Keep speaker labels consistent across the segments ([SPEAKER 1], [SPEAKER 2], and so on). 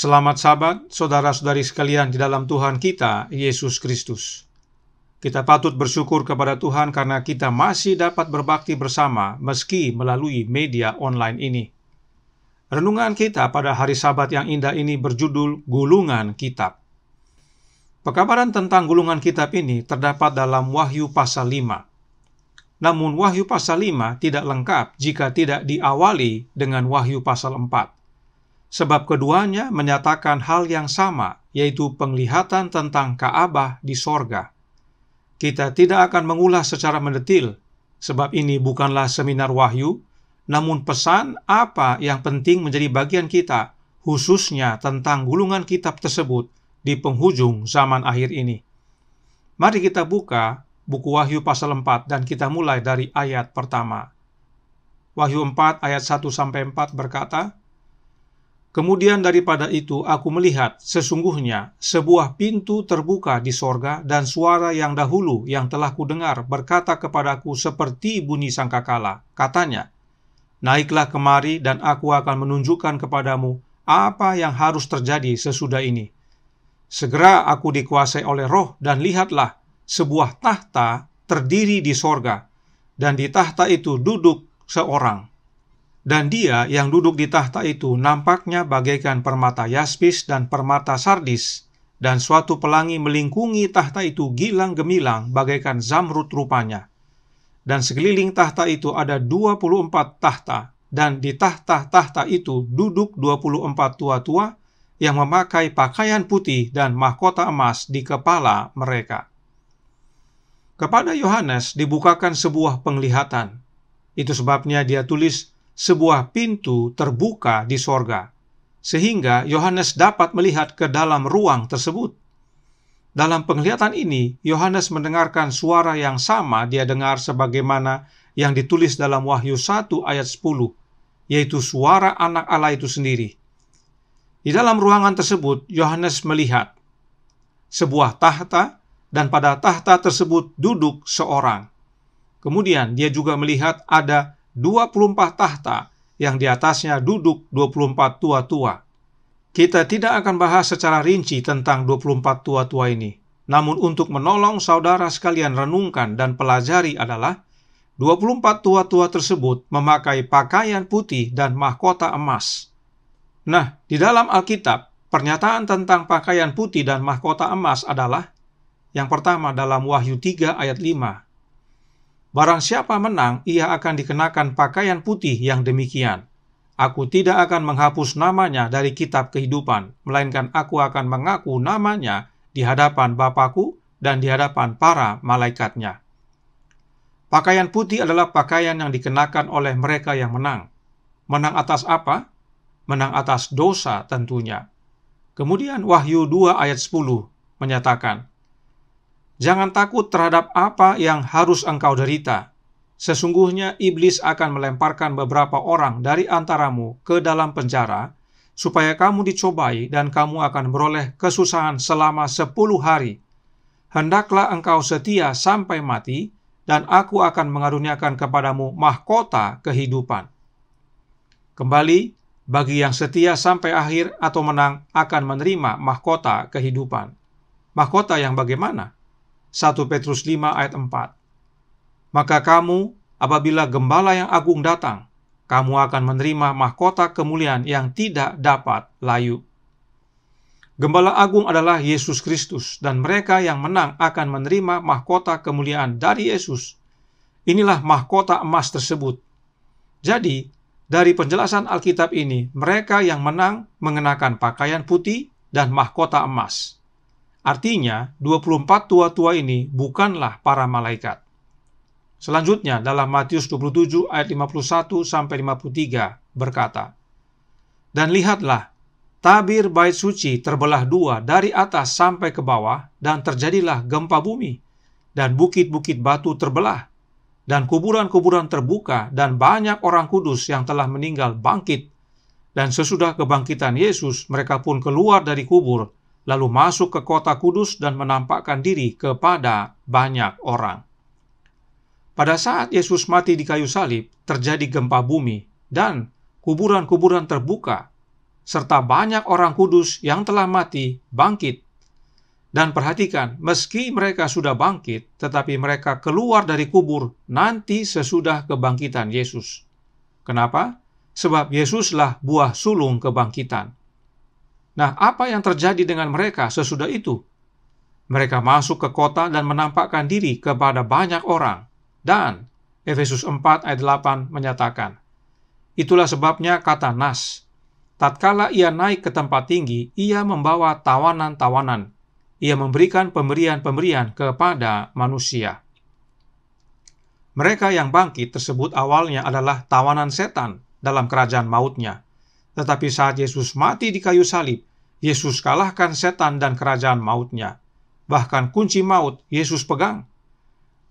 [SPEAKER 1] Selamat Sabat, saudara-saudari sekalian di dalam Tuhan kita, Yesus Kristus. Kita patut bersyukur kepada Tuhan karena kita masih dapat berbakti bersama meski melalui media online ini. Renungan kita pada hari Sabat yang indah ini berjudul Gulungan Kitab. Pekabaran tentang gulungan kitab ini terdapat dalam Wahyu pasal 5. Namun Wahyu pasal 5 tidak lengkap jika tidak diawali dengan Wahyu pasal 4. Sebab keduanya menyatakan hal yang sama, yaitu penglihatan tentang Ka'bah di sorga. Kita tidak akan mengulas secara mendetil, sebab ini bukanlah seminar wahyu, namun pesan apa yang penting menjadi bagian kita, khususnya tentang gulungan kitab tersebut di penghujung zaman akhir ini. Mari kita buka buku Wahyu pasal 4 dan kita mulai dari ayat pertama. Wahyu 4 ayat 1-4 berkata, "Kemudian daripada itu aku melihat sesungguhnya sebuah pintu terbuka di sorga dan suara yang dahulu yang telah kudengar berkata kepadaku seperti bunyi sangkakala. Katanya, naiklah kemari dan aku akan menunjukkan kepadamu apa yang harus terjadi sesudah ini. Segera aku dikuasai oleh Roh dan lihatlah sebuah tahta terdiri di sorga dan di tahta itu duduk seorang. Dan dia yang duduk di tahta itu nampaknya bagaikan permata yaspis dan permata sardis, dan suatu pelangi melingkungi tahta itu gilang gemilang bagaikan zamrud rupanya. Dan sekeliling tahta itu ada 24 tahta, dan di tahta-tahta itu duduk 24 tua-tua yang memakai pakaian putih dan mahkota emas di kepala mereka." Kepada Yohanes dibukakan sebuah penglihatan. Itu sebabnya dia tulis sebuah pintu terbuka di sorga, sehingga Yohanes dapat melihat ke dalam ruang tersebut. Dalam penglihatan ini, Yohanes mendengarkan suara yang sama dia dengar sebagaimana yang ditulis dalam Wahyu 1 ayat 10, yaitu suara anak Allah itu sendiri. Di dalam ruangan tersebut, Yohanes melihat sebuah tahta, dan pada tahta tersebut duduk seorang. Kemudian dia juga melihat ada 24 tahta yang di atasnya duduk 24 tua-tua. Kita tidak akan bahas secara rinci tentang 24 tua-tua ini. Namun untuk menolong saudara sekalian renungkan dan pelajari adalah 24 tua-tua tersebut memakai pakaian putih dan mahkota emas. Nah, di dalam Alkitab, pernyataan tentang pakaian putih dan mahkota emas adalah yang pertama dalam Wahyu 3 ayat 5. "Barang siapa menang, ia akan dikenakan pakaian putih yang demikian. Aku tidak akan menghapus namanya dari kitab kehidupan, melainkan aku akan mengaku namanya di hadapan Bapa-Ku dan di hadapan para malaikatnya." Pakaian putih adalah pakaian yang dikenakan oleh mereka yang menang. Menang atas apa? Menang atas dosa tentunya. Kemudian Wahyu 2 ayat 10 menyatakan, "Jangan takut terhadap apa yang harus engkau derita. Sesungguhnya iblis akan melemparkan beberapa orang dari antaramu ke dalam penjara, supaya kamu dicobai dan kamu akan beroleh kesusahan selama 10 hari. Hendaklah engkau setia sampai mati, dan aku akan mengaruniakan kepadamu mahkota kehidupan." Kembali, bagi yang setia sampai akhir atau menang akan menerima mahkota kehidupan. Mahkota yang bagaimana? 1 Petrus 5 ayat 4. "Maka kamu, apabila Gembala yang agung datang, kamu akan menerima mahkota kemuliaan yang tidak dapat layu." Gembala agung adalah Yesus Kristus, dan mereka yang menang akan menerima mahkota kemuliaan dari Yesus. Inilah mahkota emas tersebut. Jadi, dari penjelasan Alkitab ini, mereka yang menang mengenakan pakaian putih dan mahkota emas. Artinya, 24 tua-tua ini bukanlah para malaikat. Selanjutnya, dalam Matius 27 ayat 51-53 berkata, "Dan lihatlah, tabir bait suci terbelah dua dari atas sampai ke bawah, dan terjadilah gempa bumi, dan bukit-bukit batu terbelah, dan kuburan-kuburan terbuka, dan banyak orang kudus yang telah meninggal bangkit. Dan sesudah kebangkitan Yesus, mereka pun keluar dari kubur, lalu masuk ke kota kudus dan menampakkan diri kepada banyak orang." Pada saat Yesus mati di kayu salib, terjadi gempa bumi dan kuburan-kuburan terbuka. serta banyak orang kudus yang telah mati bangkit. Dan perhatikan, meski mereka sudah bangkit, tetapi mereka keluar dari kubur nanti sesudah kebangkitan Yesus. Kenapa? Sebab Yesuslah buah sulung kebangkitan. Nah, apa yang terjadi dengan mereka sesudah itu? Mereka masuk ke kota dan menampakkan diri kepada banyak orang. Dan Efesus 4 ayat 8 menyatakan, itulah sebabnya kata Nas, tatkala ia naik ke tempat tinggi, ia membawa tawanan-tawanan. Ia memberikan pemberian-pemberian kepada manusia. Mereka yang bangkit tersebut awalnya adalah tawanan setan dalam kerajaan mautnya. Tetapi saat Yesus mati di kayu salib, Yesus kalahkan setan dan kerajaan mautnya. Bahkan kunci maut Yesus pegang.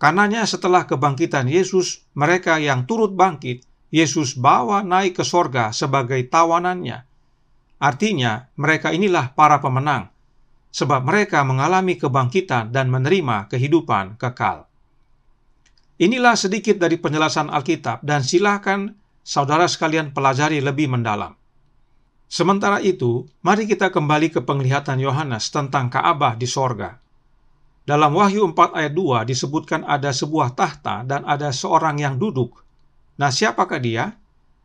[SPEAKER 1] Karenanya setelah kebangkitan Yesus, mereka yang turut bangkit, Yesus bawa naik ke sorga sebagai tawanannya. Artinya, mereka inilah para pemenang, sebab mereka mengalami kebangkitan dan menerima kehidupan kekal. Inilah sedikit dari penjelasan Alkitab, dan silakan saudara sekalian pelajari lebih mendalam. Sementara itu, mari kita kembali ke penglihatan Yohanes tentang Ka'bah di sorga. Dalam Wahyu 4 ayat 2 disebutkan ada sebuah tahta dan ada seorang yang duduk. Nah, siapakah dia?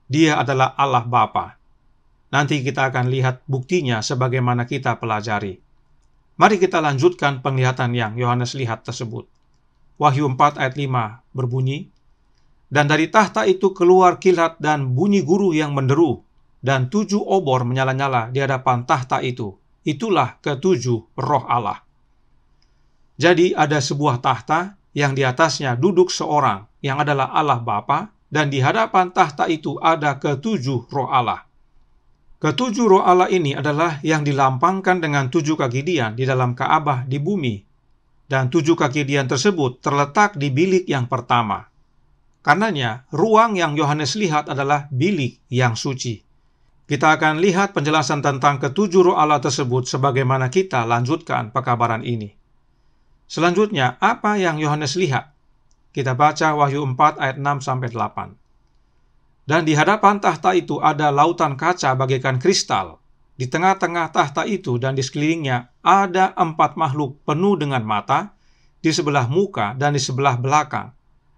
[SPEAKER 1] Dia adalah Allah Bapa. Nanti kita akan lihat buktinya sebagaimana kita pelajari. Mari kita lanjutkan penglihatan yang Yohanes lihat tersebut. Wahyu 4 ayat 5 berbunyi, dan dari tahta itu keluar kilat dan bunyi guru yang menderu, dan 7 obor menyala-nyala di hadapan tahta itu. Itulah ke-7 roh Allah. Jadi ada sebuah tahta yang di atasnya duduk seorang yang adalah Allah Bapa, dan di hadapan tahta itu ada ke-7 roh Allah. Ke-7 roh Allah ini adalah yang dilampangkan dengan 7 kaki dian di dalam Ka'bah di bumi. Dan 7 kaki dian tersebut terletak di bilik yang pertama. Karenanya, ruang yang Yohanes lihat adalah bilik yang suci. Kita akan lihat penjelasan tentang ke-7 roh Allah tersebut sebagaimana kita lanjutkan pekabaran ini. Selanjutnya, apa yang Yohanes lihat? Kita baca Wahyu 4 ayat 6-8. Dan di hadapan tahta itu ada lautan kaca bagaikan kristal. Di tengah-tengah tahta itu dan di sekelilingnya ada 4 makhluk penuh dengan mata, di sebelah muka dan di sebelah belakang.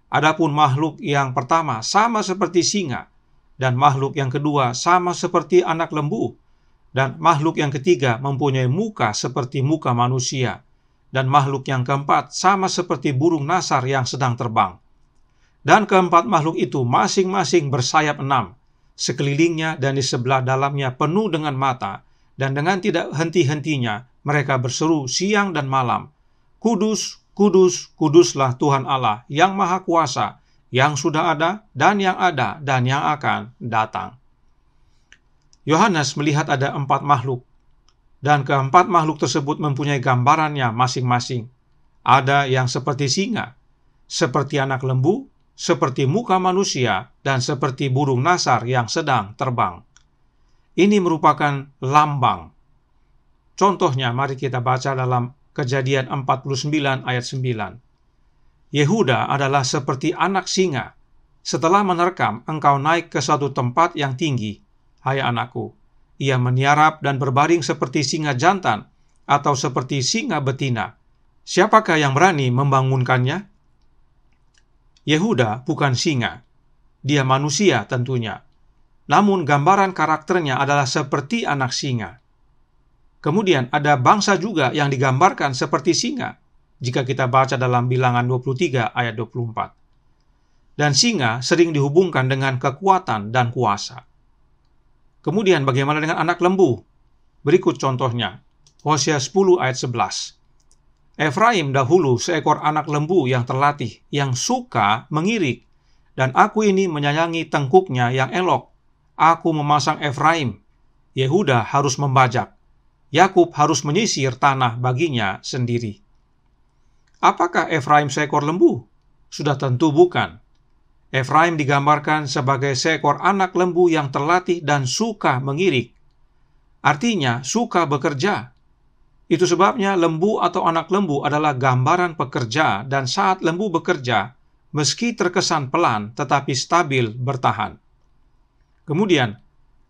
[SPEAKER 1] Adapun makhluk yang pertama sama seperti singa, dan makhluk yang kedua sama seperti anak lembu, dan makhluk yang ketiga mempunyai muka seperti muka manusia, dan makhluk yang keempat sama seperti burung nasar yang sedang terbang. Dan keempat makhluk itu masing-masing bersayap 6, sekelilingnya dan di sebelah dalamnya penuh dengan mata, dan dengan tidak henti-hentinya mereka berseru siang dan malam, Kudus, kudus, kuduslah Tuhan Allah yang Maha Kuasa, yang sudah ada dan yang akan datang. Yohanes melihat ada 4 makhluk, dan keempat makhluk tersebut mempunyai gambarannya masing-masing. Ada yang seperti singa, seperti anak lembu, seperti muka manusia, dan seperti burung nasar yang sedang terbang. Ini merupakan lambang. Contohnya, mari kita baca dalam Kejadian 49 ayat 9. Yehuda adalah seperti anak singa. Setelah menerkam, engkau naik ke suatu tempat yang tinggi, hai anakku. Ia meniarap dan berbaring seperti singa jantan, atau seperti singa betina. Siapakah yang berani membangunkannya? Yehuda bukan singa. Dia manusia tentunya. Namun gambaran karakternya adalah seperti anak singa. Kemudian ada bangsa juga yang digambarkan seperti singa, jika kita baca dalam Bilangan 23 ayat 24. Dan singa sering dihubungkan dengan kekuatan dan kuasa. Kemudian bagaimana dengan anak lembu? Berikut contohnya. Hosea 10 ayat 11. Efraim dahulu seekor anak lembu yang terlatih, yang suka mengirik, dan aku ini menyayangi tengkuknya yang elok. Aku memasang Efraim, Yehuda harus membajak, Yakub harus menyisir tanah baginya sendiri. Apakah Efraim seekor lembu? Sudah tentu bukan. Efraim digambarkan sebagai seekor anak lembu yang terlatih dan suka mengirik. Artinya, suka bekerja. Itu sebabnya lembu atau anak lembu adalah gambaran pekerja, dan saat lembu bekerja, meski terkesan pelan tetapi stabil bertahan. Kemudian,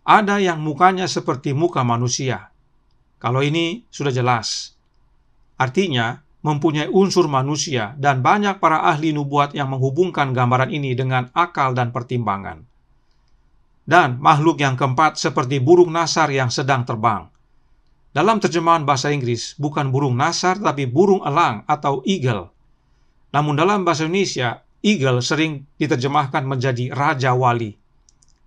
[SPEAKER 1] ada yang mukanya seperti muka manusia. Kalau ini sudah jelas. Artinya, mempunyai unsur manusia dan banyak para ahli nubuat yang menghubungkan gambaran ini dengan akal dan pertimbangan. Dan makhluk yang keempat seperti burung nasar yang sedang terbang. Dalam terjemahan bahasa Inggris, bukan burung nasar tapi burung elang atau eagle. Namun dalam bahasa Indonesia, eagle sering diterjemahkan menjadi raja wali.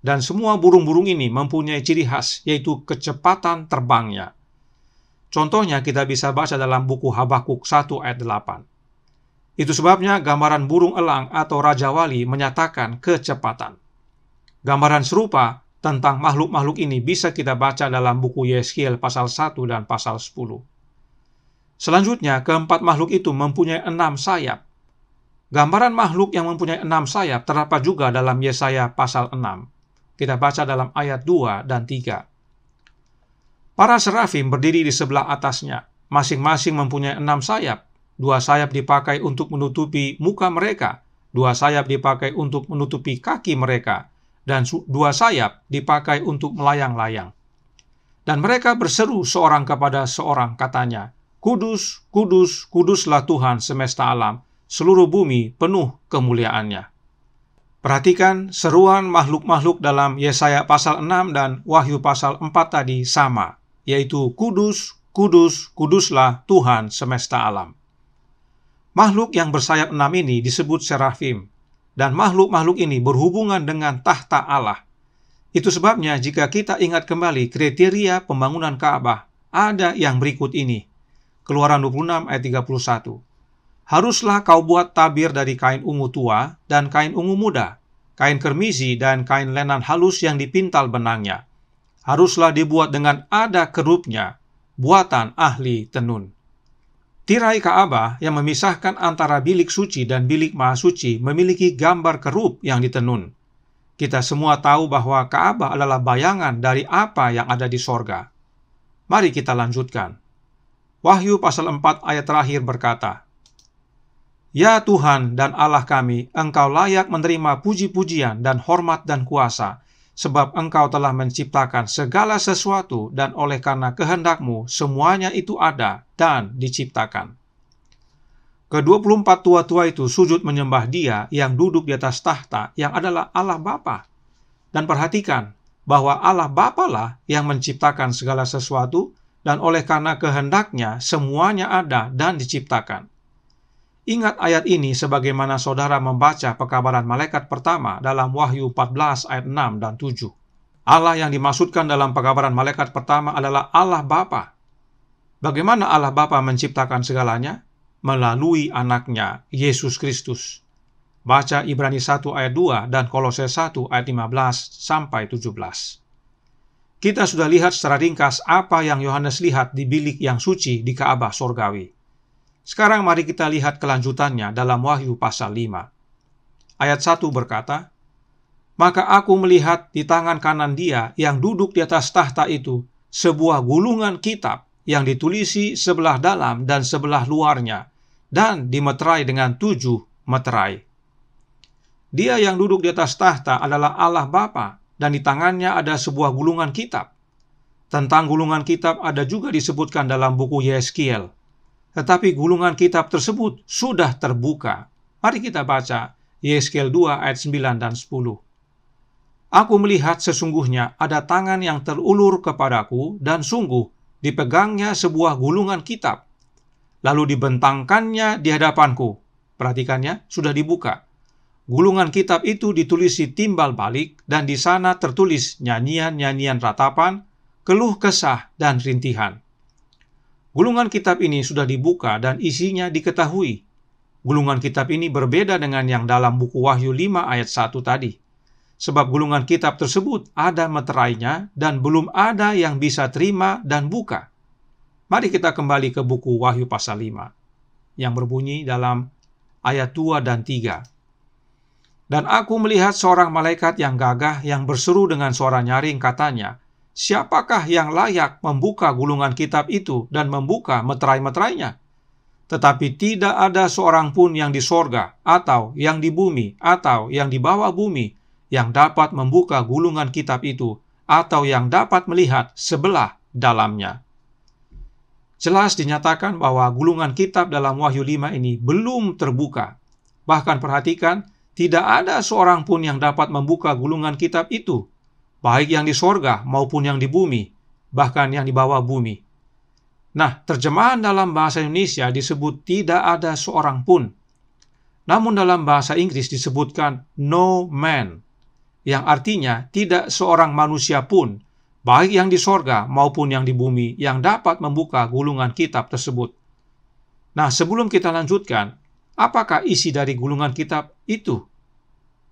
[SPEAKER 1] Dan semua burung-burung ini mempunyai ciri khas, yaitu kecepatan terbangnya. Contohnya kita bisa baca dalam buku Habakuk 1 ayat 8. Itu sebabnya gambaran burung elang atau raja wali menyatakan kecepatan. Gambaran serupa tentang makhluk-makhluk ini bisa kita baca dalam buku Yeskiel pasal 1 dan pasal 10. Selanjutnya, keempat makhluk itu mempunyai 6 sayap. Gambaran makhluk yang mempunyai 6 sayap terdapat juga dalam Yesaya pasal 6. Kita baca dalam ayat 2 dan 3. Para serafim berdiri di sebelah atasnya, masing-masing mempunyai 6 sayap. 2 sayap dipakai untuk menutupi muka mereka, 2 sayap dipakai untuk menutupi kaki mereka, dan 2 sayap dipakai untuk melayang-layang. Dan mereka berseru seorang kepada seorang, katanya, "Kudus, kudus, kuduslah Tuhan semesta alam, seluruh bumi penuh kemuliaannya." Perhatikan seruan makhluk-makhluk dalam Yesaya pasal 6 dan Wahyu pasal 4 tadi sama, yaitu kudus, kudus, kuduslah Tuhan semesta alam. Makhluk yang bersayap 6 ini disebut serafim, dan makhluk-makhluk ini berhubungan dengan tahta Allah. Itu sebabnya jika kita ingat kembali kriteria pembangunan Ka'bah, ada yang berikut ini. Keluaran 26 ayat 31. Haruslah kau buat tabir dari kain ungu tua dan kain ungu muda, kain kermizi dan kain lenan halus yang dipintal benangnya. Haruslah dibuat dengan ada kerupnya, buatan ahli tenun. Tirai Ka'bah yang memisahkan antara bilik suci dan bilik maha suci memiliki gambar kerup yang ditenun. Kita semua tahu bahwa Ka'bah adalah bayangan dari apa yang ada di sorga. Mari kita lanjutkan. Wahyu pasal 4 ayat terakhir berkata, "Ya Tuhan dan Allah kami, Engkau layak menerima puji-pujian dan hormat dan kuasa, sebab Engkau telah menciptakan segala sesuatu dan oleh karena kehendak-Mu semuanya itu ada dan diciptakan." Ke-24 tua-tua itu sujud menyembah Dia yang duduk di atas tahta, yang adalah Allah Bapa. Dan perhatikan bahwa Allah Bapa lah yang menciptakan segala sesuatu dan oleh karena kehendak-Nya semuanya ada dan diciptakan. Ingat ayat ini sebagaimana saudara membaca pekabaran malaikat pertama dalam Wahyu 14 ayat 6 dan 7. Allah yang dimaksudkan dalam pekabaran malaikat pertama adalah Allah Bapa. Bagaimana Allah Bapa menciptakan segalanya? Melalui anaknya, Yesus Kristus. Baca Ibrani 1 ayat 2 dan Kolose 1 ayat 15 sampai 17. Kita sudah lihat secara ringkas apa yang Yohanes lihat di bilik yang suci di Ka'bah sorgawi. Sekarang mari kita lihat kelanjutannya dalam Wahyu pasal 5. Ayat 1 berkata, "Maka aku melihat di tangan kanan Dia yang duduk di atas tahta itu sebuah gulungan kitab yang ditulisi sebelah dalam dan sebelah luarnya, dan dimeterai dengan 7 meterai." Dia yang duduk di atas tahta adalah Allah Bapa, dan di tangannya ada sebuah gulungan kitab. Tentang gulungan kitab ada juga disebutkan dalam buku Yeskiel. Tetapi gulungan kitab tersebut sudah terbuka. Mari kita baca Yeskiel 2 ayat 9 dan 10. "Aku melihat sesungguhnya ada tangan yang terulur kepadaku, dan sungguh dipegangnya sebuah gulungan kitab. Lalu dibentangkannya di hadapanku." Perhatikannya, sudah dibuka. Gulungan kitab itu ditulisi timbal balik, dan di sana tertulis nyanyian-nyanyian ratapan, keluh kesah, dan rintihan. Gulungan kitab ini sudah dibuka dan isinya diketahui. Gulungan kitab ini berbeda dengan yang dalam buku Wahyu 5 ayat 1 tadi. Sebab gulungan kitab tersebut ada meterainya dan belum ada yang bisa terima dan buka. Mari kita kembali ke buku Wahyu pasal 5 yang berbunyi dalam ayat 2 dan 3. "Dan aku melihat seorang malaikat yang gagah yang berseru dengan suara nyaring, katanya, Siapakah yang layak membuka gulungan kitab itu dan membuka meterai-meterainya? Tetapi tidak ada seorang pun yang di sorga, atau yang di bumi, atau yang di bawah bumi, yang dapat membuka gulungan kitab itu, atau yang dapat melihat sebelah dalamnya. Jelas dinyatakan bahwa gulungan kitab dalam Wahyu 5 ini belum terbuka. Bahkan perhatikan, tidak ada seorang pun yang dapat membuka gulungan kitab itu, baik yang di sorga maupun yang di bumi, bahkan yang di bawah bumi. Nah, terjemahan dalam bahasa Indonesia disebut tidak ada seorang pun. Namun dalam bahasa Inggris disebutkan no man, yang artinya tidak seorang manusia pun, baik yang di sorga maupun yang di bumi, yang dapat membuka gulungan kitab tersebut. Nah, sebelum kita lanjutkan, apakah isi dari gulungan kitab itu?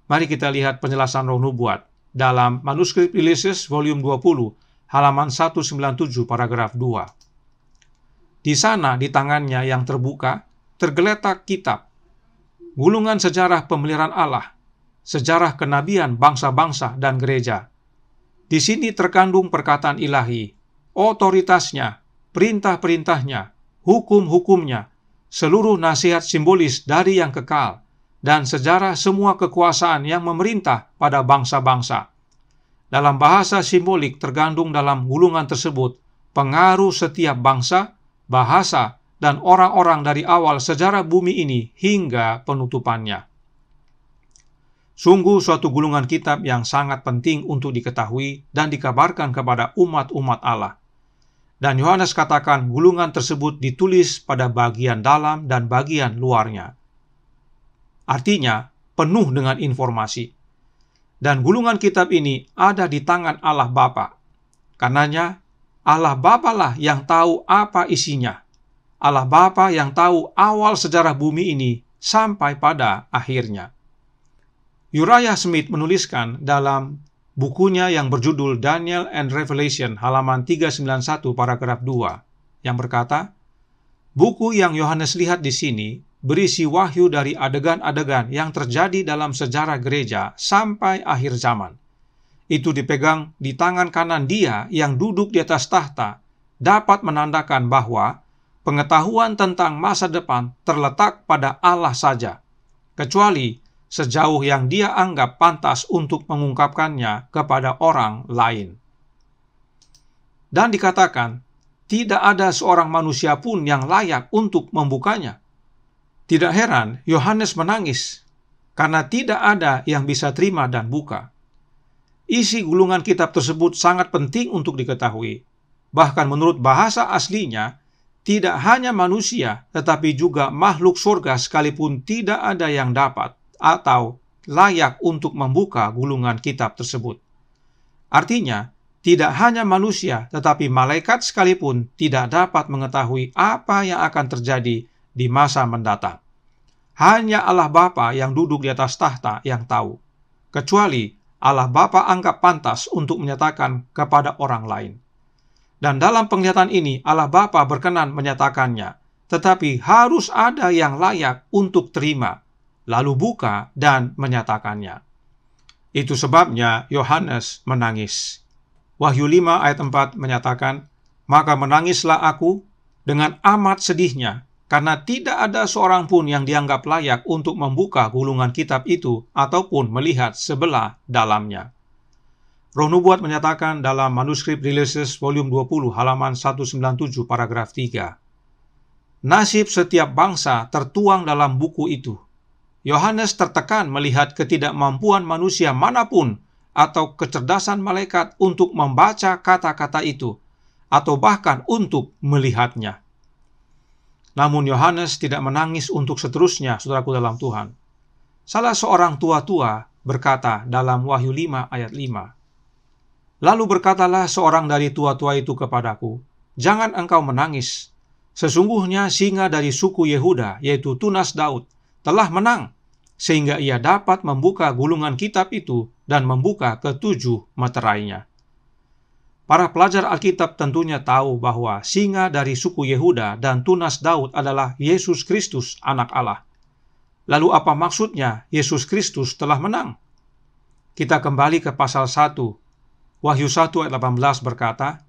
[SPEAKER 1] Mari kita lihat penjelasan Roh Nubuat dalam manuskrip Ulysses volume 20, halaman 197 paragraf 2. Di sana, di tangannya yang terbuka, tergeletak kitab, gulungan sejarah pemeliharaan Allah, sejarah kenabian bangsa-bangsa dan gereja. Di sini terkandung perkataan ilahi, otoritasnya, perintah-perintahnya, hukum-hukumnya, seluruh nasihat simbolis dari yang kekal, dan sejarah semua kekuasaan yang memerintah pada bangsa-bangsa. Dalam bahasa simbolik terkandung dalam gulungan tersebut pengaruh setiap bangsa, bahasa, dan orang-orang dari awal sejarah bumi ini hingga penutupannya. Sungguh suatu gulungan kitab yang sangat penting untuk diketahui dan dikabarkan kepada umat-umat Allah. Dan Yohanes katakan gulungan tersebut ditulis pada bagian dalam dan bagian luarnya. Artinya, penuh dengan informasi. Dan gulungan kitab ini ada di tangan Allah Bapa. Karenanya, Allah Bapa lah yang tahu apa isinya. Allah Bapa yang tahu awal sejarah bumi ini sampai pada akhirnya. Uriah Smith menuliskan dalam bukunya yang berjudul Daniel and Revelation halaman 391 paragraf 2 yang berkata, buku yang Yohanes lihat di sini berisi wahyu dari adegan-adegan yang terjadi dalam sejarah gereja sampai akhir zaman. Itu dipegang di tangan kanan Dia yang duduk di atas tahta, dapat menandakan bahwa pengetahuan tentang masa depan terletak pada Allah saja, kecuali sejauh yang Dia anggap pantas untuk mengungkapkannya kepada orang lain. Dan dikatakan, tidak ada seorang manusia pun yang layak untuk membukanya. Tidak heran Yohanes menangis, karena tidak ada yang bisa terima dan buka. Isi gulungan kitab tersebut sangat penting untuk diketahui. Bahkan menurut bahasa aslinya, tidak hanya manusia, tetapi juga makhluk surga sekalipun tidak ada yang dapat atau layak untuk membuka gulungan kitab tersebut. Artinya, tidak hanya manusia, tetapi malaikat sekalipun tidak dapat mengetahui apa yang akan terjadi di masa mendatang. Hanya Allah Bapa yang duduk di atas tahta yang tahu, kecuali Allah Bapa anggap pantas untuk menyatakan kepada orang lain. Dan dalam penglihatan ini, Allah Bapa berkenan menyatakannya, tetapi harus ada yang layak untuk terima, lalu buka dan menyatakannya. Itu sebabnya Yohanes menangis. Wahyu 5 ayat 4 menyatakan, maka menangislah aku dengan amat sedihnya, karena tidak ada seorang pun yang dianggap layak untuk membuka gulungan kitab itu ataupun melihat sebelah dalamnya. Roh Nubuat menyatakan dalam manuskrip Ulysses volume 20 halaman 197 paragraf 3. Nasib setiap bangsa tertuang dalam buku itu. Yohanes tertekan melihat ketidakmampuan manusia manapun atau kecerdasan malaikat untuk membaca kata-kata itu, atau bahkan untuk melihatnya. Namun Yohanes tidak menangis untuk seterusnya, saudaraku dalam Tuhan. Salah seorang tua-tua berkata dalam Wahyu 5 ayat 5, lalu berkatalah seorang dari tua-tua itu kepadaku, jangan engkau menangis. Sesungguhnya singa dari suku Yehuda, yaitu Tunas Daud, telah menang, sehingga ia dapat membuka gulungan kitab itu dan membuka ketujuh meterainya. Para pelajar Alkitab tentunya tahu bahwa singa dari suku Yehuda dan Tunas Daud adalah Yesus Kristus, anak Allah. Lalu apa maksudnya Yesus Kristus telah menang? Kita kembali ke pasal 1. Wahyu 1 ayat 18 berkata,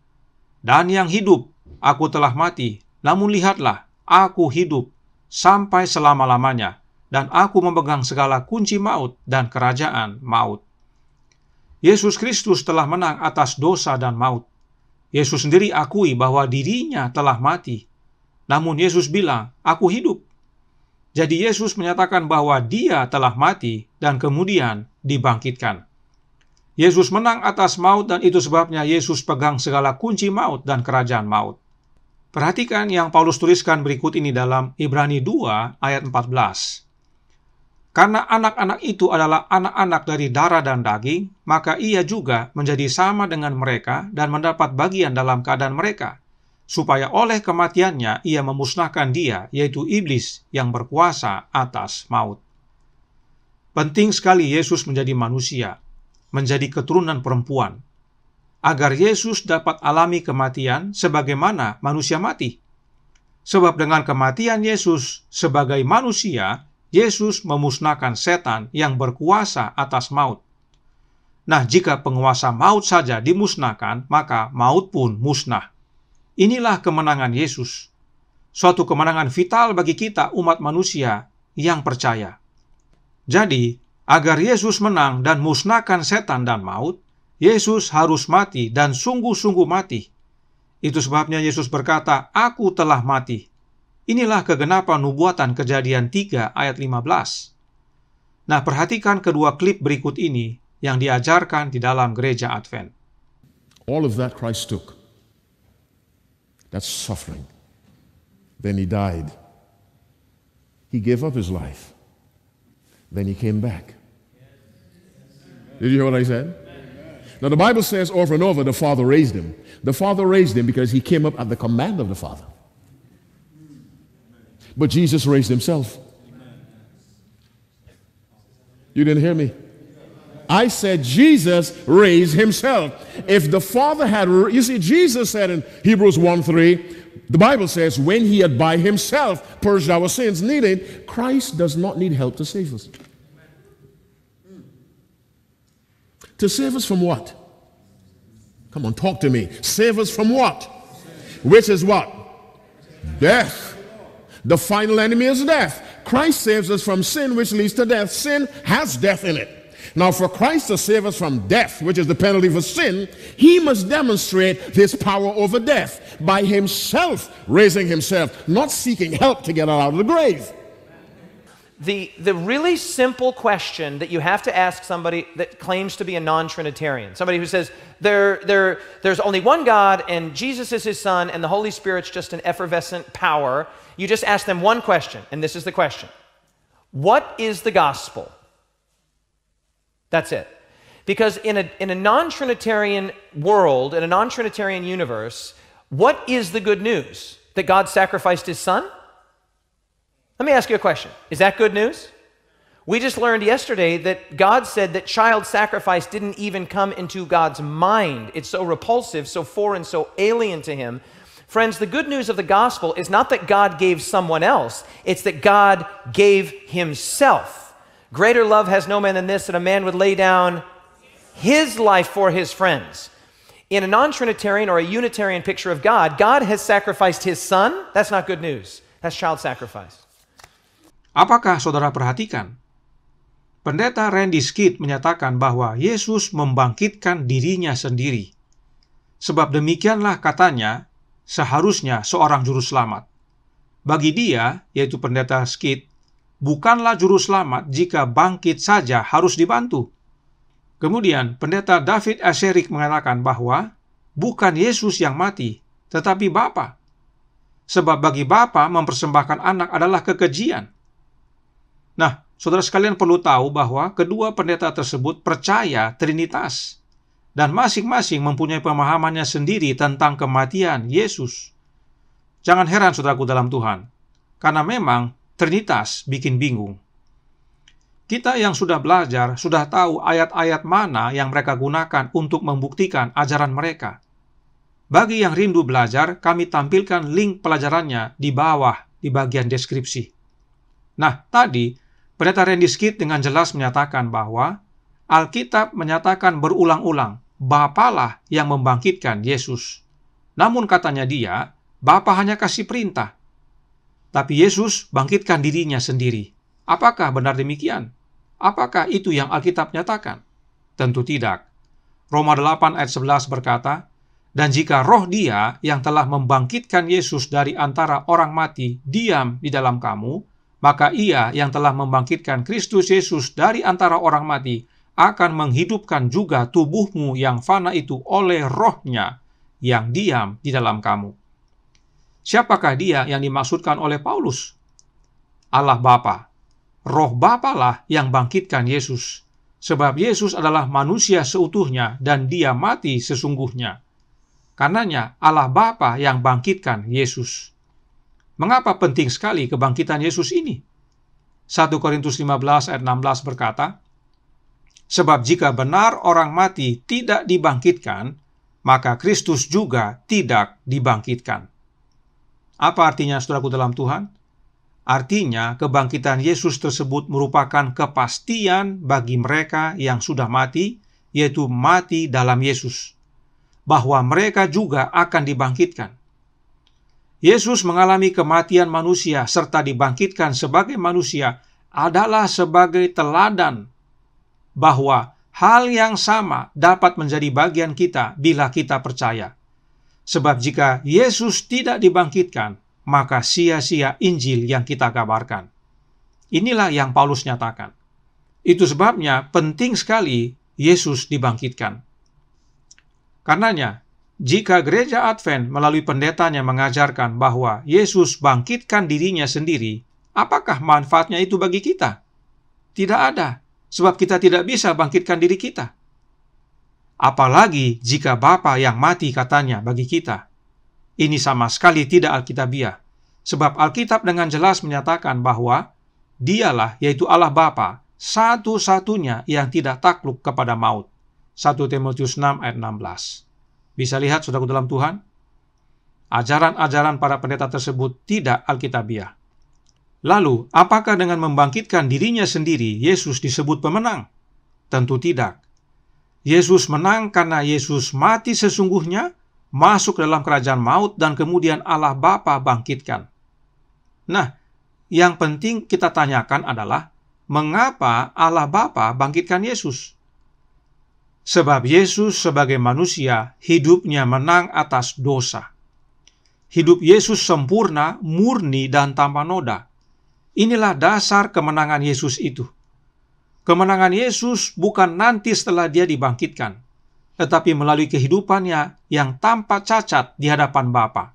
[SPEAKER 1] dan yang hidup, aku telah mati, namun lihatlah, aku hidup sampai selama-lamanya, dan aku memegang segala kunci maut dan kerajaan maut. Yesus Kristus telah menang atas dosa dan maut. Yesus sendiri akui bahwa dirinya telah mati. Namun Yesus bilang, "Aku hidup." Jadi Yesus menyatakan bahwa dia telah mati dan kemudian dibangkitkan. Yesus menang atas maut dan itu sebabnya Yesus pegang segala kunci maut dan kerajaan maut. Perhatikan yang Paulus tuliskan berikut ini dalam Ibrani 2 ayat 14. Karena anak-anak itu adalah anak-anak dari darah dan daging, maka ia juga menjadi sama dengan mereka dan mendapat bagian dalam keadaan mereka, supaya oleh kematiannya ia memusnahkan dia, yaitu iblis yang berkuasa atas maut. Penting sekali Yesus menjadi manusia, menjadi keturunan perempuan, agar Yesus dapat alami kematian sebagaimana manusia mati. Sebab dengan kematian Yesus sebagai manusia, Yesus memusnahkan setan yang berkuasa atas maut. Nah, jika penguasa maut saja dimusnahkan, maka maut pun musnah. Inilah kemenangan Yesus. Suatu kemenangan vital bagi kita umat manusia yang percaya. Jadi, agar Yesus menang dan musnahkan setan dan maut, Yesus harus mati dan sungguh-sungguh mati. Itu sebabnya Yesus berkata, "Aku telah mati." Inilah kegenapan nubuatan Kejadian 3 ayat 15. Nah, perhatikan kedua klip berikut ini yang diajarkan di dalam gereja Advent.
[SPEAKER 2] All of that Christ took. That's suffering. Then he died. He gave up his life. Then he came back. Did you hear what I said? Now the Bible says over and over the Father raised him. The Father raised him because he came up at the command of the Father. But Jesus raised himself. You didn't hear me? I said Jesus raised himself. If the Father had, you see, Jesus said in Hebrews 1:3, the Bible says, when he had by himself purged our sins, needing, Christ does not need help to save us. To save us from what? Come on, talk to me. Save us from what? Which is what? Death. The final enemy is death. Christ saves us from sin, which leads to death. Sin has death in it. Now, for Christ to save us from death, which is the penalty for sin, he must demonstrate his power over death by himself raising himself, not seeking help to get out of the grave.
[SPEAKER 3] The really simple question that you have to ask somebody that claims to be a non-Trinitarian, somebody who says there's only one God and Jesus is his son and the Holy Spirit's just an effervescent power, you just ask them one question, and this is the question. What is the gospel? That's it. Because in a non-Trinitarian world, in a non-Trinitarian universe, what is the good news? That God sacrificed his son? Let me ask you a question. Is that good news? We just learned yesterday that God said that child sacrifice didn't even come into God's mind. It's so repulsive, so foreign, so alien to him. Friends, the good news of the gospel is not that God gave someone else. It's that God gave himself. Greater love has no man than this, that a man would lay down his life for his friends. In a non-Trinitarian or a Unitarian picture of God, God has sacrificed his son. That's not good news. That's child sacrifice.
[SPEAKER 1] Apakah saudara perhatikan? Pendeta Randy Skid menyatakan bahwa Yesus membangkitkan dirinya sendiri. Sebab demikianlah katanya, seharusnya seorang juru selamat. Bagi dia, yaitu pendeta Skid, bukanlah juru selamat jika bangkit saja harus dibantu. Kemudian, pendeta David Asherik mengatakan bahwa bukan Yesus yang mati, tetapi Bapa. Sebab bagi Bapa mempersembahkan anak adalah kekejian. Nah, saudara sekalian perlu tahu bahwa kedua pendeta tersebut percaya Trinitas dan masing-masing mempunyai pemahamannya sendiri tentang kematian Yesus. Jangan heran saudaraku dalam Tuhan, karena memang Trinitas bikin bingung. Kita yang sudah belajar sudah tahu ayat-ayat mana yang mereka gunakan untuk membuktikan ajaran mereka. Bagi yang rindu belajar, kami tampilkan link pelajarannya di bawah di bagian deskripsi. Nah, tadi pendeta Randy Skid dengan jelas menyatakan bahwa Alkitab menyatakan berulang-ulang, Bapalah yang membangkitkan Yesus. Namun katanya dia, Bapa hanya kasih perintah. Tapi Yesus bangkitkan dirinya sendiri. Apakah benar demikian? Apakah itu yang Alkitab nyatakan? Tentu tidak. Roma 8 ayat 11 berkata, "Dan jika roh Dia yang telah membangkitkan Yesus dari antara orang mati diam di dalam kamu, maka Ia yang telah membangkitkan Kristus Yesus dari antara orang mati akan menghidupkan juga tubuhmu yang fana itu oleh roh-Nya yang diam di dalam kamu." Siapakah Dia yang dimaksudkan oleh Paulus? Allah Bapa. Roh Bapa lah yang bangkitkan Yesus, sebab Yesus adalah manusia seutuhnya dan Dia mati sesungguhnya. Karenanya Allah Bapa yang bangkitkan Yesus. Mengapa penting sekali kebangkitan Yesus ini? 1 Korintus 15 ayat 16 berkata, "Sebab jika benar orang mati tidak dibangkitkan, maka Kristus juga tidak dibangkitkan." Apa artinya, saudaraku dalam Tuhan? Artinya, kebangkitan Yesus tersebut merupakan kepastian bagi mereka yang sudah mati, yaitu mati dalam Yesus, bahwa mereka juga akan dibangkitkan. Yesus mengalami kematian manusia serta dibangkitkan sebagai manusia adalah sebagai teladan bahwa hal yang sama dapat menjadi bagian kita bila kita percaya. Sebab jika Yesus tidak dibangkitkan, maka sia-sia Injil yang kita kabarkan. Inilah yang Paulus nyatakan. Itu sebabnya penting sekali Yesus dibangkitkan. Karenanya, jika gereja Advent melalui pendetanya mengajarkan bahwa Yesus bangkitkan dirinya sendiri, apakah manfaatnya itu bagi kita? Tidak ada, sebab kita tidak bisa bangkitkan diri kita. Apalagi jika Bapa yang mati katanya bagi kita. Ini sama sekali tidak alkitabiah, sebab Alkitab dengan jelas menyatakan bahwa Dialah, yaitu Allah Bapa, satu-satunya yang tidak takluk kepada maut. 1 Timotius 6 ayat 16. Bisa lihat, saudaraku dalam Tuhan, ajaran-ajaran para pendeta tersebut tidak alkitabiah. Lalu, apakah dengan membangkitkan dirinya sendiri Yesus disebut pemenang? Tentu tidak. Yesus menang karena Yesus mati sesungguhnya, masuk dalam kerajaan maut, dan kemudian Allah Bapa bangkitkan. Nah, yang penting kita tanyakan adalah, mengapa Allah Bapa bangkitkan Yesus? Sebab Yesus sebagai manusia, hidupnya menang atas dosa. Hidup Yesus sempurna, murni, dan tanpa noda. Inilah dasar kemenangan Yesus itu. Kemenangan Yesus bukan nanti setelah Dia dibangkitkan, tetapi melalui kehidupannya yang tanpa cacat di hadapan Bapa.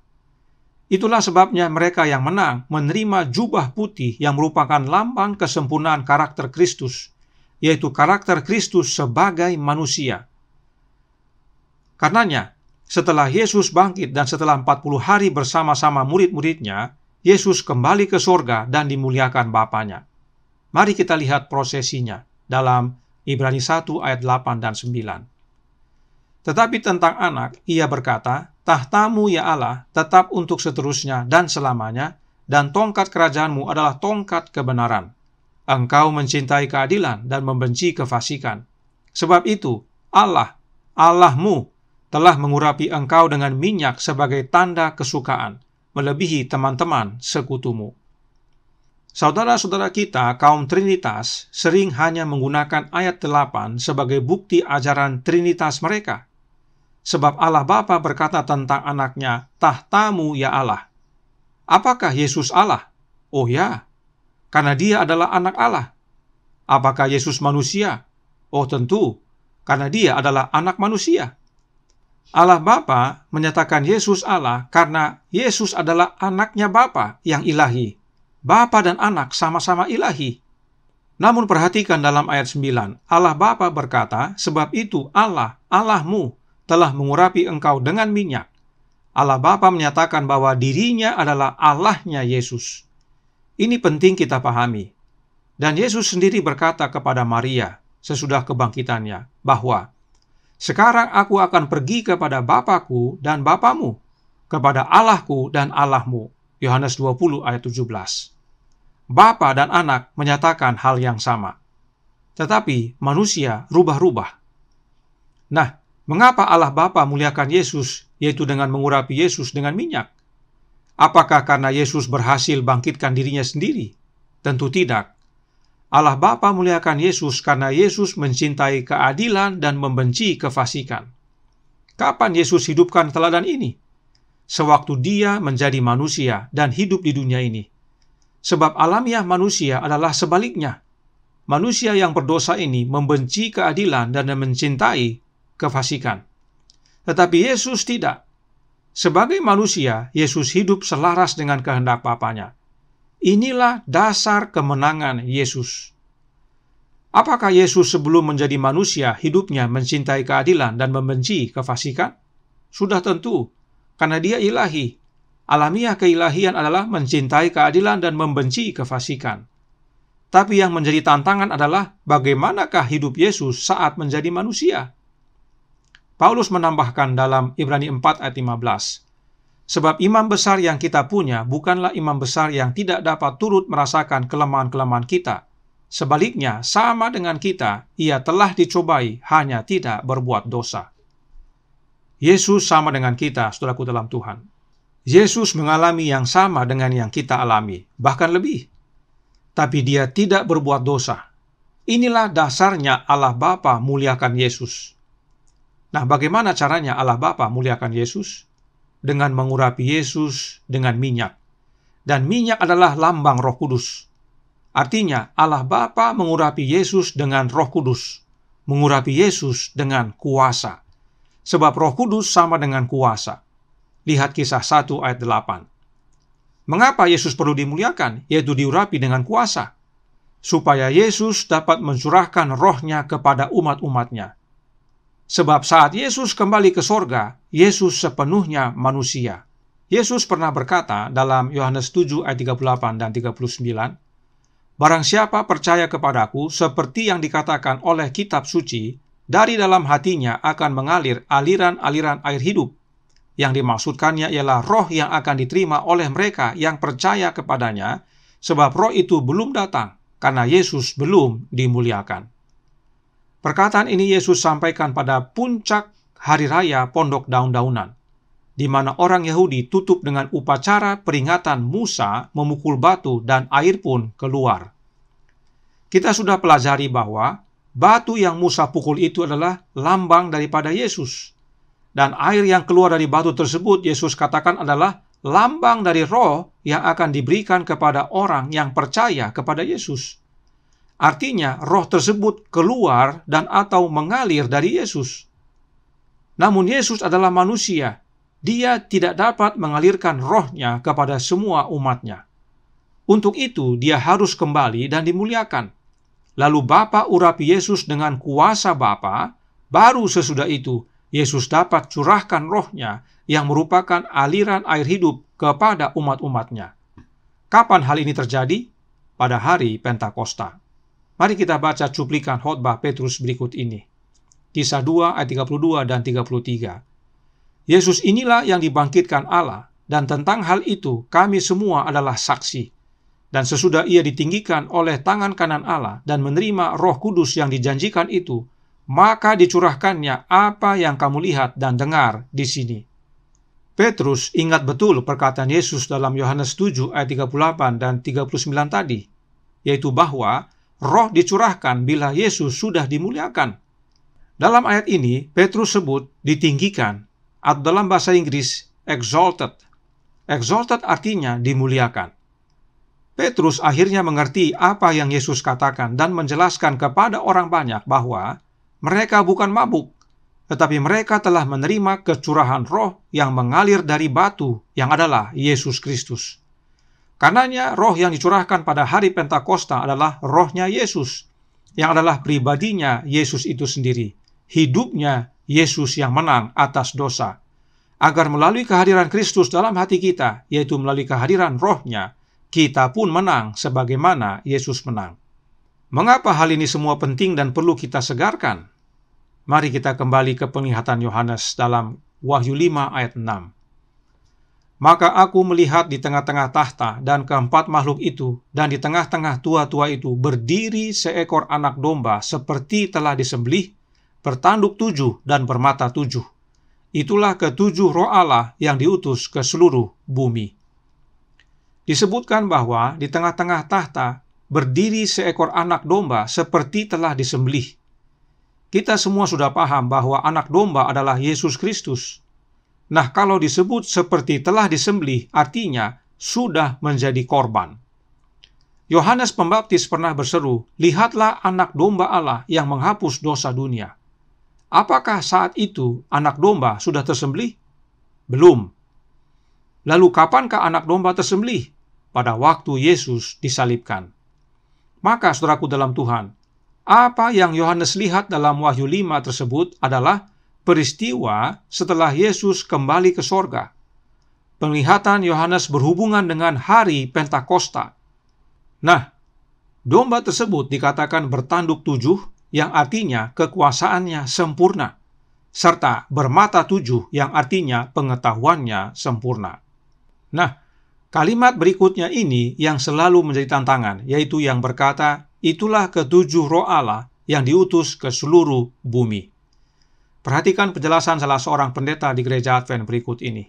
[SPEAKER 1] Itulah sebabnya mereka yang menang menerima jubah putih yang merupakan lambang kesempurnaan karakter Kristus, yaitu karakter Kristus sebagai manusia. Karenanya, setelah Yesus bangkit dan setelah 40 hari bersama-sama murid-muridnya, Yesus kembali ke sorga dan dimuliakan Bapanya. Mari kita lihat prosesinya dalam Ibrani 1 ayat 8 dan 9. Tetapi tentang anak, ia berkata, "Tahtamu ya Allah tetap untuk seterusnya dan selamanya, dan tongkat kerajaanmu adalah tongkat kebenaran. Engkau mencintai keadilan dan membenci kefasikan. Sebab itu, Allah, Allahmu, telah mengurapi engkau dengan minyak sebagai tanda kesukaan, melebihi teman-teman sekutumu." Saudara-saudara kita, kaum Trinitas, sering hanya menggunakan ayat 8 sebagai bukti ajaran Trinitas mereka. Sebab Allah Bapa berkata tentang anaknya, "Tahtamu ya Allah." Apakah Yesus Allah? Oh ya, karena Dia adalah anak Allah. Apakah Yesus manusia? Oh tentu, karena Dia adalah anak manusia. Allah Bapa menyatakan Yesus Allah karena Yesus adalah anaknya Bapa yang ilahi. Bapa dan anak sama-sama ilahi. Namun perhatikan dalam ayat 9, Allah Bapa berkata, "Sebab itu Allah, Allahmu, telah mengurapi engkau dengan minyak." Allah Bapa menyatakan bahwa dirinya adalah Allahnya Yesus. Ini penting kita pahami. Dan Yesus sendiri berkata kepada Maria sesudah kebangkitannya bahwa, "Sekarang aku akan pergi kepada Bapakku dan Bapamu, kepada Allahku dan Allahmu." Yohanes 20 ayat 17. Bapa dan anak menyatakan hal yang sama. Tetapi manusia rubah-rubah. Nah, mengapa Allah Bapa muliakan Yesus, yaitu dengan mengurapi Yesus dengan minyak? Apakah karena Yesus berhasil bangkitkan dirinya sendiri? Tentu tidak. Allah Bapa muliakan Yesus karena Yesus mencintai keadilan dan membenci kefasikan. Kapan Yesus hidupkan teladan ini? Sewaktu dia menjadi manusia dan hidup di dunia ini. Sebab alamiah manusia adalah sebaliknya. Manusia yang berdosa ini membenci keadilan dan mencintai kefasikan. Tetapi Yesus tidak. Sebagai manusia, Yesus hidup selaras dengan kehendak Bapanya. Inilah dasar kemenangan Yesus. Apakah Yesus sebelum menjadi manusia hidupnya mencintai keadilan dan membenci kefasikan? Sudah tentu, karena dia ilahi. Alamiah keilahian adalah mencintai keadilan dan membenci kefasikan. Tapi yang menjadi tantangan adalah bagaimanakah hidup Yesus saat menjadi manusia? Paulus menambahkan dalam Ibrani 4 ayat 15, sebab imam besar yang kita punya bukanlah imam besar yang tidak dapat turut merasakan kelemahan-kelemahan kita. Sebaliknya, sama dengan kita, ia telah dicobai, hanya tidak berbuat dosa. Yesus sama dengan kita, saudaraku dalam Tuhan. Yesus mengalami yang sama dengan yang kita alami, bahkan lebih. Tapi dia tidak berbuat dosa. Inilah dasarnya Allah Bapa muliakan Yesus. Nah, bagaimana caranya Allah Bapa muliakan Yesus? Dengan mengurapi Yesus dengan minyak. Dan minyak adalah lambang Roh Kudus. Artinya, Allah Bapa mengurapi Yesus dengan Roh Kudus, mengurapi Yesus dengan kuasa. Sebab Roh Kudus sama dengan kuasa. Lihat Kisah 1 ayat 8. Mengapa Yesus perlu dimuliakan, yaitu diurapi dengan kuasa? Supaya Yesus dapat mencurahkan rohnya kepada umat-umatnya. Sebab saat Yesus kembali ke sorga, Yesus sepenuhnya manusia. Yesus pernah berkata dalam Yohanes 7 ayat 38 dan 39, Barang siapa percaya kepadaku, seperti yang dikatakan oleh kitab suci, dari dalam hatinya akan mengalir aliran-aliran air hidup. Yang dimaksudkannya ialah roh yang akan diterima oleh mereka yang percaya kepadanya, sebab roh itu belum datang, karena Yesus belum dimuliakan. Perkataan ini Yesus sampaikan pada puncak hari raya Pondok Daun-Daunan, di mana orang Yahudi tutup dengan upacara peringatan Musa memukul batu dan air pun keluar. Kita sudah pelajari bahwa batu yang Musa pukul itu adalah lambang daripada Yesus. Dan air yang keluar dari batu tersebut Yesus katakan adalah lambang dari roh yang akan diberikan kepada orang yang percaya kepada Yesus. Artinya roh tersebut keluar dan atau mengalir dari Yesus. Namun Yesus adalah manusia. Dia tidak dapat mengalirkan rohnya kepada semua umatnya. Untuk itu dia harus kembali dan dimuliakan. Lalu Bapa urapi Yesus dengan kuasa Bapa, baru sesudah itu Yesus dapat curahkan rohnya yang merupakan aliran air hidup kepada umat-umatnya. Kapan hal ini terjadi? Pada hari Pentakosta. Mari kita baca cuplikan khotbah Petrus berikut ini. Kisah 2 ayat 32 dan 33. Yesus inilah yang dibangkitkan Allah, dan tentang hal itu kami semua adalah saksi. Dan sesudah ia ditinggikan oleh tangan kanan Allah dan menerima Roh Kudus yang dijanjikan itu, maka dicurahkannya apa yang kamu lihat dan dengar di sini. Petrus ingat betul perkataan Yesus dalam Yohanes 7 ayat 38 dan 39 tadi, yaitu bahwa roh dicurahkan bila Yesus sudah dimuliakan. Dalam ayat ini, Petrus sebut ditinggikan, atau dalam bahasa Inggris, exalted. Exalted artinya dimuliakan. Petrus akhirnya mengerti apa yang Yesus katakan dan menjelaskan kepada orang banyak bahwa mereka bukan mabuk, tetapi mereka telah menerima kecurahan roh yang mengalir dari batu yang adalah Yesus Kristus. Karenanya roh yang dicurahkan pada hari Pentakosta adalah rohnya Yesus, yang adalah pribadinya Yesus itu sendiri. Hidupnya Yesus yang menang atas dosa. Agar melalui kehadiran Kristus dalam hati kita, yaitu melalui kehadiran rohnya, kita pun menang sebagaimana Yesus menang. Mengapa hal ini semua penting dan perlu kita segarkan? Mari kita kembali ke penglihatan Yohanes dalam Wahyu 5 ayat 6. Maka aku melihat di tengah-tengah tahta dan keempat makhluk itu, dan di tengah-tengah tua-tua itu berdiri seekor anak domba seperti telah disembelih, bertanduk 7 dan bermata 7. Itulah ketujuh roh Allah yang diutus ke seluruh bumi. Disebutkan bahwa di tengah-tengah tahta berdiri seekor anak domba seperti telah disembelih. Kita semua sudah paham bahwa anak domba adalah Yesus Kristus. Nah, kalau disebut seperti telah disembelih, artinya sudah menjadi korban. Yohanes Pembaptis pernah berseru, "Lihatlah anak domba Allah yang menghapus dosa dunia." Apakah saat itu anak domba sudah tersembelih? Belum. Lalu kapankah anak domba tersembelih? Pada waktu Yesus disalibkan. Maka, saudaraku dalam Tuhan, apa yang Yohanes lihat dalam Wahyu 5 tersebut adalah peristiwa setelah Yesus kembali ke sorga. Penglihatan Yohanes berhubungan dengan hari Pentakosta. Nah, domba tersebut dikatakan bertanduk 7, yang artinya kekuasaannya sempurna, serta bermata 7, yang artinya pengetahuannya sempurna. Nah, kalimat berikutnya ini yang selalu menjadi tantangan, yaitu yang berkata, "Itulah ketujuh roh Allah yang diutus ke seluruh bumi." Perhatikan penjelasan salah seorang pendeta di gereja Advent berikut ini.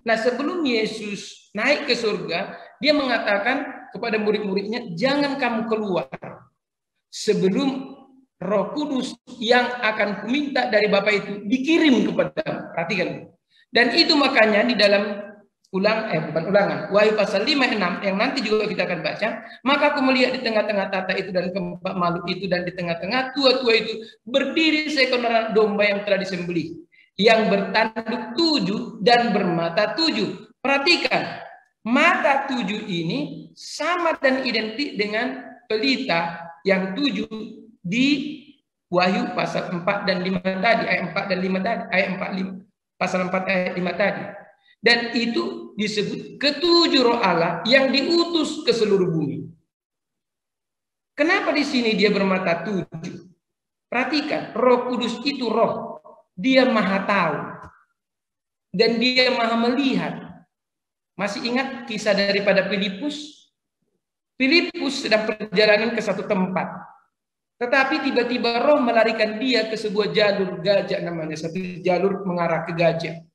[SPEAKER 4] Nah, sebelum Yesus naik ke surga, dia mengatakan kepada murid-muridnya, "Jangan kamu keluar sebelum Roh Kudus yang akan kuminta dari Bapa itu dikirim kepadamu." Perhatikan. Dan itu makanya di dalam Wahyu pasal 5:6 yang nanti juga kita akan baca, "Maka aku melihat di tengah-tengah tata itu dan keempat makhluk itu, dan di tengah-tengah tua-tua itu berdiri seekor anak domba yang telah disembelih, yang bertanduk 7 dan bermata 7. Perhatikan, mata 7 ini sama dan identik dengan pelita yang 7 di Wahyu pasal 4 dan 5 tadi, ayat 4 dan 5 tadi, ayat 45, pasal 4 ayat 5 tadi. Dan itu disebut ketujuh roh Allah yang diutus ke seluruh bumi. Kenapa di sini dia bermata 7? Perhatikan, Roh Kudus itu roh. Dia maha tahu. Dan dia maha melihat. Masih ingat kisah daripada Filipus? Filipus sedang perjalanan ke satu tempat. Tetapi tiba-tiba roh melarikan dia ke sebuah jalur gajah namanya. Satu jalur mengarah ke gajah.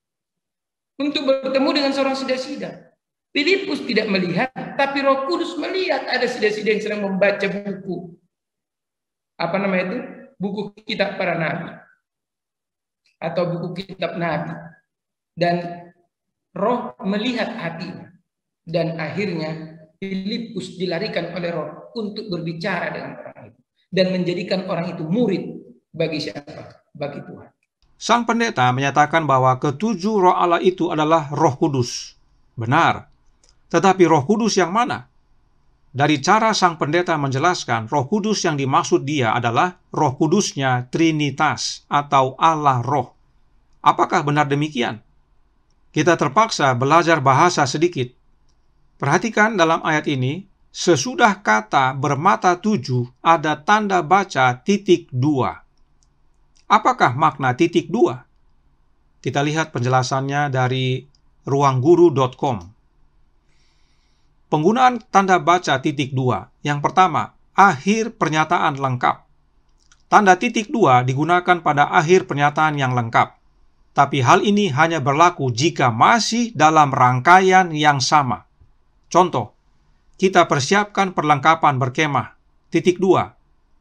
[SPEAKER 4] Untuk bertemu dengan seorang sida-sida. Filipus tidak melihat, tapi Roh Kudus melihat ada sida-sida yang sedang membaca buku. Apa namanya itu? Buku kitab para nabi. Atau buku kitab nabi. Dan roh melihat hatinya. Dan akhirnya Filipus dilarikan oleh roh untuk berbicara dengan orang itu. Dan menjadikan orang itu murid bagi siapa? Bagi Tuhan.
[SPEAKER 1] Sang pendeta menyatakan bahwa ketujuh roh Allah itu adalah Roh Kudus. Benar. Tetapi Roh Kudus yang mana? Dari cara sang pendeta menjelaskan, Roh Kudus yang dimaksud dia adalah Roh Kudusnya Trinitas atau Allah Roh. Apakah benar demikian? Kita terpaksa belajar bahasa sedikit. Perhatikan dalam ayat ini, sesudah kata bermata 7 ada tanda baca titik 2. Apakah makna titik 2? Kita lihat penjelasannya dari ruangguru.com. Penggunaan tanda baca titik 2. Yang pertama, akhir pernyataan lengkap. Tanda titik 2 digunakan pada akhir pernyataan yang lengkap. Tapi hal ini hanya berlaku jika masih dalam rangkaian yang sama. Contoh, kita persiapkan perlengkapan berkemah. Titik 2.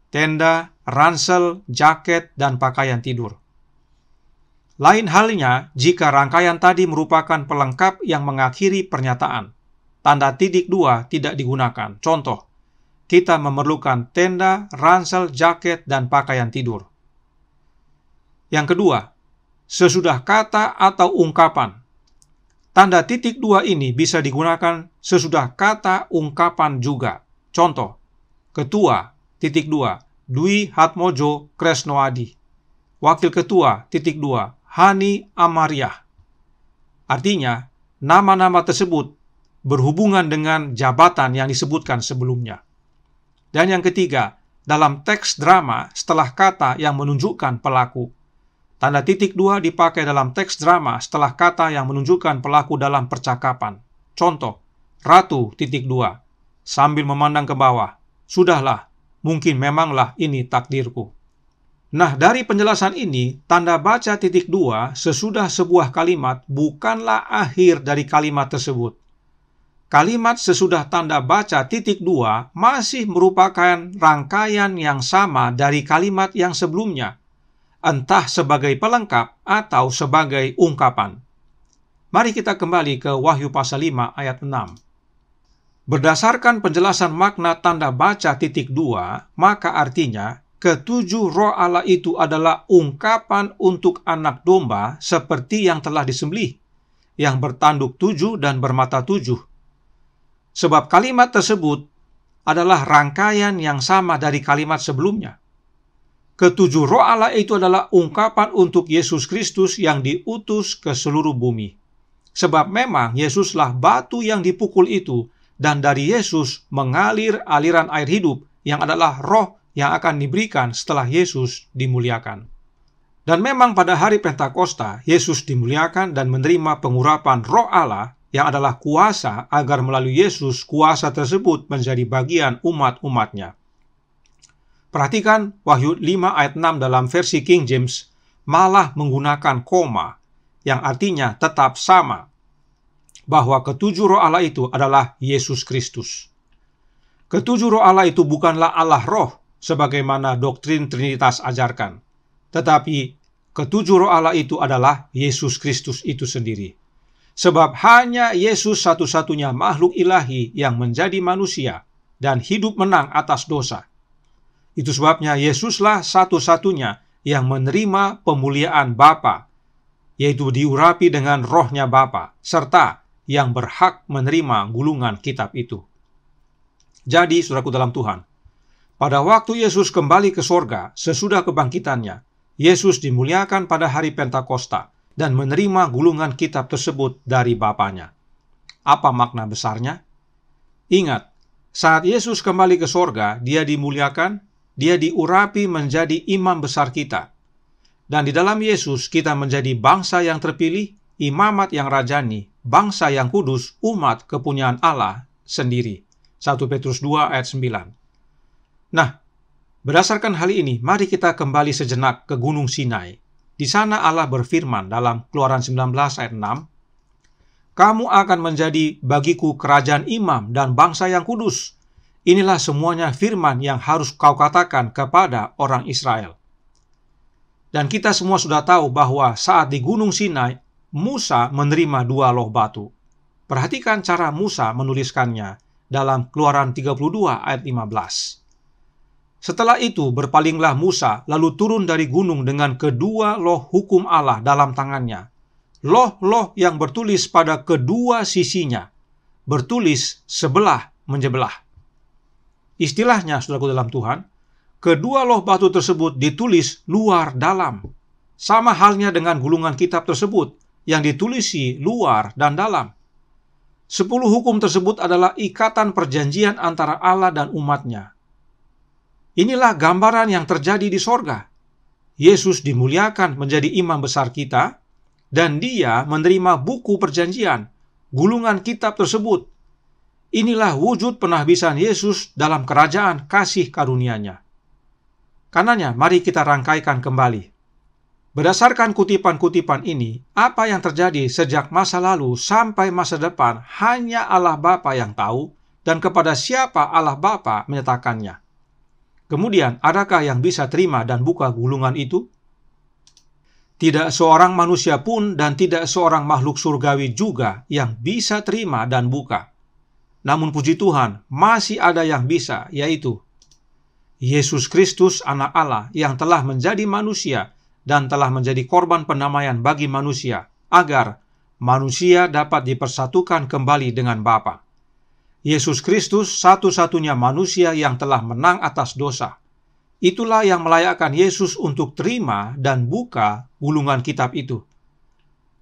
[SPEAKER 1] Tenda, ransel, jaket, dan pakaian tidur. Lain halnya jika rangkaian tadi merupakan pelengkap yang mengakhiri pernyataan. Tanda titik 2 tidak digunakan. Contoh, kita memerlukan tenda, ransel, jaket, dan pakaian tidur. Yang kedua, sesudah kata atau ungkapan. Tanda titik 2 ini bisa digunakan sesudah kata ungkapan juga. Contoh, ketua, titik 2, Dwi Hatmojo Kresnoadi. Wakil ketua, titik 2, Hani Amariah. Artinya, nama-nama tersebut berhubungan dengan jabatan yang disebutkan sebelumnya. Dan yang ketiga, dalam teks drama setelah kata yang menunjukkan pelaku. Tanda titik 2 dipakai dalam teks drama setelah kata yang menunjukkan pelaku dalam percakapan. Contoh, Ratu, titik 2, sambil memandang ke bawah. Sudahlah, mungkin memanglah ini takdirku. Nah, dari penjelasan ini, tanda baca titik 2 sesudah sebuah kalimat bukanlah akhir dari kalimat tersebut. kalimat sesudah tanda baca titik 2 masih merupakan rangkaian yang sama dari kalimat yang sebelumnya, entah sebagai pelengkap atau sebagai ungkapan. Mari kita kembali ke Wahyu pasal 5 ayat 6. Berdasarkan penjelasan makna tanda baca titik 2, maka artinya ketujuh roh Allah itu adalah ungkapan untuk anak domba seperti yang telah disembelih, yang bertanduk 7 dan bermata 7. Sebab kalimat tersebut adalah rangkaian yang sama dari kalimat sebelumnya. Ketujuh roh Allah itu adalah ungkapan untuk Yesus Kristus yang diutus ke seluruh bumi. Sebab memang Yesuslah batu yang dipukul itu, dan dari Yesus mengalir aliran air hidup yang adalah roh yang akan diberikan setelah Yesus dimuliakan. Dan memang pada hari Pentakosta, Yesus dimuliakan dan menerima pengurapan roh Allah yang adalah kuasa agar melalui Yesus kuasa tersebut menjadi bagian umat-umatnya. Perhatikan Wahyu 5 ayat 6 dalam versi King James malah menggunakan koma yang artinya tetap sama, bahwa ketujuh roh Allah itu adalah Yesus Kristus. Ketujuh roh Allah itu bukanlah Allah roh sebagaimana doktrin Trinitas ajarkan, tetapi ketujuh roh Allah itu adalah Yesus Kristus itu sendiri. Sebab hanya Yesus satu-satunya makhluk ilahi yang menjadi manusia dan hidup menang atas dosa. Itu sebabnya Yesuslah satu-satunya yang menerima pemuliaan Bapa, yaitu diurapi dengan rohnya Bapa, serta yang berhak menerima gulungan kitab itu. Jadi, saudaraku dalam Tuhan, pada waktu Yesus kembali ke sorga sesudah kebangkitannya, Yesus dimuliakan pada hari Pentakosta dan menerima gulungan kitab tersebut dari Bapanya. Apa makna besarnya? Ingat, saat Yesus kembali ke sorga, dia dimuliakan, dia diurapi menjadi imam besar kita. Dan di dalam Yesus kita menjadi bangsa yang terpilih, imamat yang rajani, bangsa yang kudus, umat kepunyaan Allah sendiri. 1 Petrus 2 ayat 9. Nah, berdasarkan hal ini, mari kita kembali sejenak ke Gunung Sinai. Di sana Allah berfirman dalam Keluaran 19 ayat 6, "Kamu akan menjadi bagiku kerajaan imam dan bangsa yang kudus. Inilah semuanya firman yang harus kau katakan kepada orang Israel." Dan kita semua sudah tahu bahwa saat di Gunung Sinai, Musa menerima 2 loh batu. Perhatikan cara Musa menuliskannya dalam Keluaran 32 ayat 15. Setelah itu berpalinglah Musa lalu turun dari gunung dengan kedua loh hukum Allah dalam tangannya. Loh-loh yang bertulis pada kedua sisinya, bertulis sebelah menjebelah. Istilahnya, saudaraku dalam Tuhan, kedua loh batu tersebut ditulis luar dalam. Sama halnya dengan gulungan kitab tersebut yang ditulisi luar dan dalam. 10 hukum tersebut adalah ikatan perjanjian antara Allah dan umatnya. Inilah gambaran yang terjadi di sorga. Yesus dimuliakan menjadi imam besar kita, dan dia menerima buku perjanjian, gulungan kitab tersebut. Inilah wujud penahbisan Yesus dalam kerajaan kasih karunia-Nya. Karenanya, mari kita rangkaikan kembali. Berdasarkan kutipan-kutipan ini, apa yang terjadi sejak masa lalu sampai masa depan hanya Allah Bapa yang tahu, dan kepada siapa Allah Bapa menyatakannya. Kemudian, adakah yang bisa terima dan buka gulungan itu? Tidak seorang manusia pun dan tidak seorang makhluk surgawi juga yang bisa terima dan buka. Namun puji Tuhan, masih ada yang bisa, yaitu Yesus Kristus anak Allah yang telah menjadi manusia dan telah menjadi korban pendamaian bagi manusia, agar manusia dapat dipersatukan kembali dengan Bapa. Yesus Kristus satu-satunya manusia yang telah menang atas dosa. Itulah yang melayakkan Yesus untuk terima dan buka gulungan kitab itu.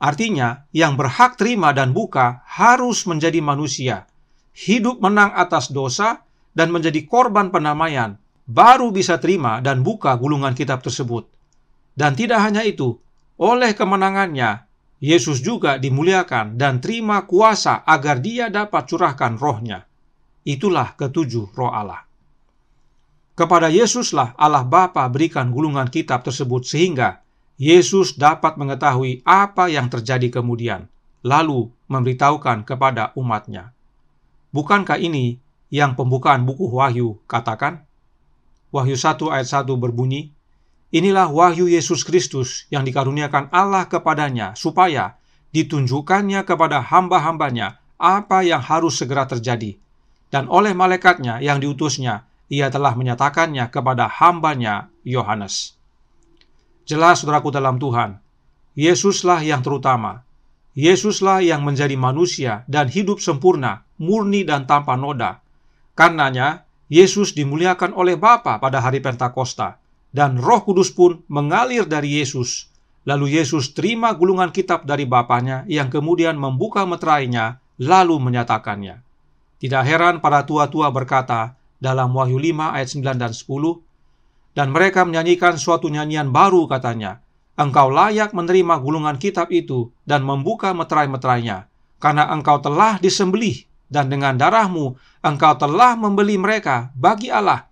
[SPEAKER 1] Artinya, yang berhak terima dan buka harus menjadi manusia, hidup menang atas dosa, dan menjadi korban pendamaian, baru bisa terima dan buka gulungan kitab tersebut. Dan tidak hanya itu, oleh kemenangannya, Yesus juga dimuliakan dan terima kuasa agar dia dapat curahkan rohnya. Itulah ketujuh roh Allah. Kepada Yesuslah Allah Bapa berikan gulungan kitab tersebut sehingga Yesus dapat mengetahui apa yang terjadi kemudian, lalu memberitahukan kepada umatnya. Bukankah ini yang pembukaan buku Wahyu katakan? Wahyu 1 ayat 1 berbunyi, "Inilah wahyu Yesus Kristus yang dikaruniakan Allah kepadanya, supaya ditunjukkannya kepada hamba-hambanya apa yang harus segera terjadi. Dan oleh malaikatnya yang diutusnya, ia telah menyatakannya kepada hambanya Yohanes." Jelas, saudaraku dalam Tuhan, Yesuslah yang terutama. Yesuslah yang menjadi manusia dan hidup sempurna, murni dan tanpa noda. Karenanya, Yesus dimuliakan oleh Bapa pada hari Pentakosta, dan Roh Kudus pun mengalir dari Yesus. Lalu Yesus terima gulungan kitab dari Bapanya yang kemudian membuka meterainya, lalu menyatakannya. Tidak heran para tua-tua berkata dalam Wahyu 5 ayat 9 dan 10, "Dan mereka menyanyikan suatu nyanyian baru," katanya, "Engkau layak menerima gulungan kitab itu dan membuka meterai-meterainya, karena engkau telah disembelih, dan dengan darahmu engkau telah membeli mereka bagi Allah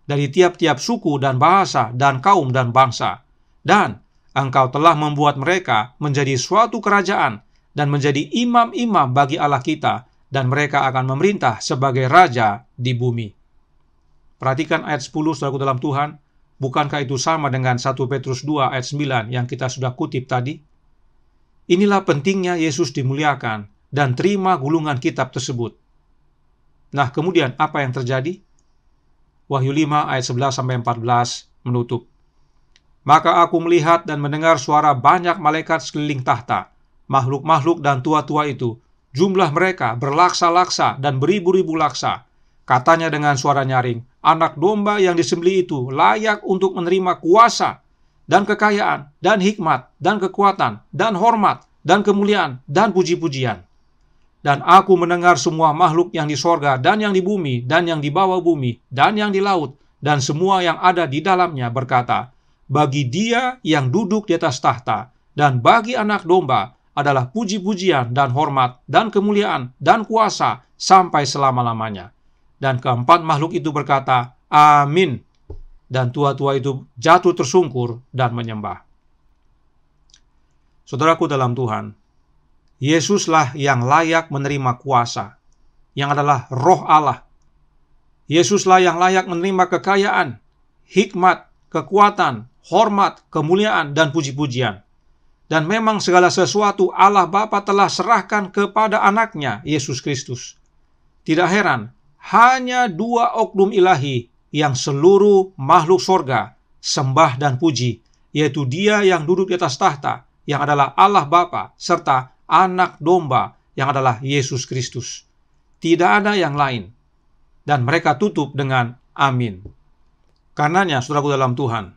[SPEAKER 1] dari tiap-tiap suku dan bahasa dan kaum dan bangsa. Dan engkau telah membuat mereka menjadi suatu kerajaan dan menjadi imam-imam bagi Allah kita, dan mereka akan memerintah sebagai raja di bumi." Perhatikan ayat 10, saudaraku dalam Tuhan. Bukankah itu sama dengan 1 Petrus 2 ayat 9 yang kita sudah kutip tadi? Inilah pentingnya Yesus dimuliakan dan terima gulungan kitab tersebut. Nah, kemudian apa yang terjadi? Wahyu 5 ayat 11-14 menutup. "Maka aku melihat dan mendengar suara banyak malaikat sekeliling tahta, makhluk-makhluk dan tua-tua itu. Jumlah mereka berlaksa-laksa dan beribu-ribu laksa. Katanya dengan suara nyaring, Anak domba yang disembelih itu layak untuk menerima kuasa dan kekayaan dan hikmat dan kekuatan dan hormat dan kemuliaan dan puji-pujian. Dan aku mendengar semua makhluk yang di sorga dan yang di bumi dan yang di bawah bumi dan yang di laut dan semua yang ada di dalamnya berkata, bagi Dia yang duduk di atas tahta dan bagi Anak domba adalah puji-pujian dan hormat dan kemuliaan dan kuasa sampai selama-lamanya. Dan keempat makhluk itu berkata, Amin. Dan tua-tua itu jatuh tersungkur dan menyembah. Saudaraku dalam Tuhan, Yesuslah yang layak menerima kuasa, yang adalah Roh Allah. Yesuslah yang layak menerima kekayaan, hikmat, kekuatan, hormat, kemuliaan, dan puji-pujian. Dan memang segala sesuatu Allah Bapa telah serahkan kepada anaknya, Yesus Kristus. Tidak heran, hanya dua oknum ilahi yang seluruh makhluk sorga sembah dan puji, yaitu Dia yang duduk di atas tahta, yang adalah Allah Bapa, serta Anak domba yang adalah Yesus Kristus. Tidak ada yang lain. Dan mereka tutup dengan amin. Karenanya, saudaraku dalam Tuhan,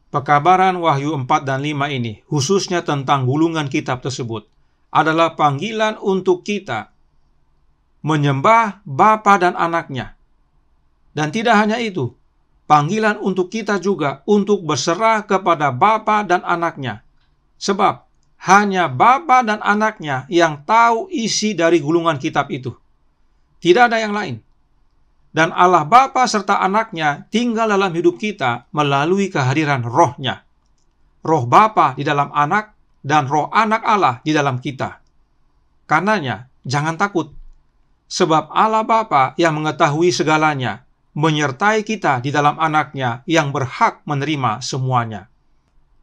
[SPEAKER 1] pekabaran Wahyu 4 dan 5 ini, khususnya tentang gulungan kitab tersebut, adalah panggilan untuk kita menyembah Bapa dan Anaknya. Dan tidak hanya itu, panggilan untuk kita juga untuk berserah kepada Bapa dan Anaknya. Sebab hanya Bapa dan Anaknya yang tahu isi dari gulungan kitab itu. Tidak ada yang lain. Dan Allah Bapa serta Anaknya tinggal dalam hidup kita melalui kehadiran Roh-Nya. Roh Bapa di dalam Anak dan Roh Anak Allah di dalam kita. Karenanya, jangan takut. Sebab Allah Bapa yang mengetahui segalanya menyertai kita di dalam Anaknya yang berhak menerima semuanya.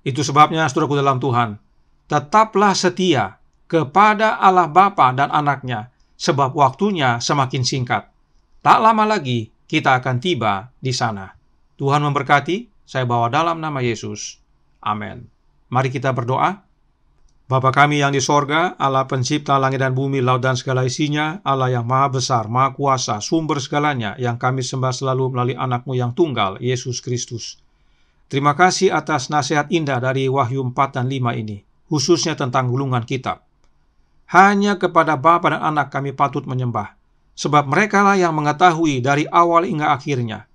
[SPEAKER 1] Itu sebabnya, saudaraku dalam Tuhan, tetaplah setia kepada Allah Bapa dan Anaknya, sebab waktunya semakin singkat. Tak lama lagi kita akan tiba di sana. Tuhan memberkati. Saya bawa dalam nama Yesus. Amin. Mari kita berdoa. Bapa kami yang di sorga, Allah pencipta langit dan bumi, laut dan segala isinya, Allah yang maha besar, maha kuasa, sumber segalanya, yang kami sembah selalu melalui Anak-Mu yang tunggal, Yesus Kristus. Terima kasih atas nasihat indah dari Wahyu 4 dan 5 ini, khususnya tentang gulungan kitab. Hanya kepada Bapa dan Anak kami patut menyembah, sebab merekalah yang mengetahui dari awal hingga akhirnya.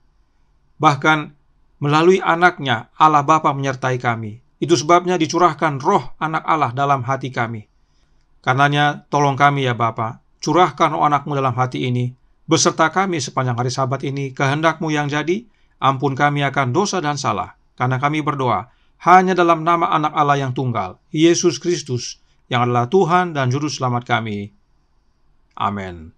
[SPEAKER 1] Bahkan melalui Anaknya, Allah Bapa menyertai kami. Itu sebabnya dicurahkan Roh Anak Allah dalam hati kami. Karenanya, tolong kami ya Bapa, curahkan Roh Anak-Mu dalam hati ini, beserta kami sepanjang hari Sabat ini, kehendak-Mu yang jadi, ampun kami akan dosa dan salah, karena kami berdoa hanya dalam nama Anak Allah yang tunggal, Yesus Kristus, yang adalah Tuhan dan Juru Selamat kami. Amin.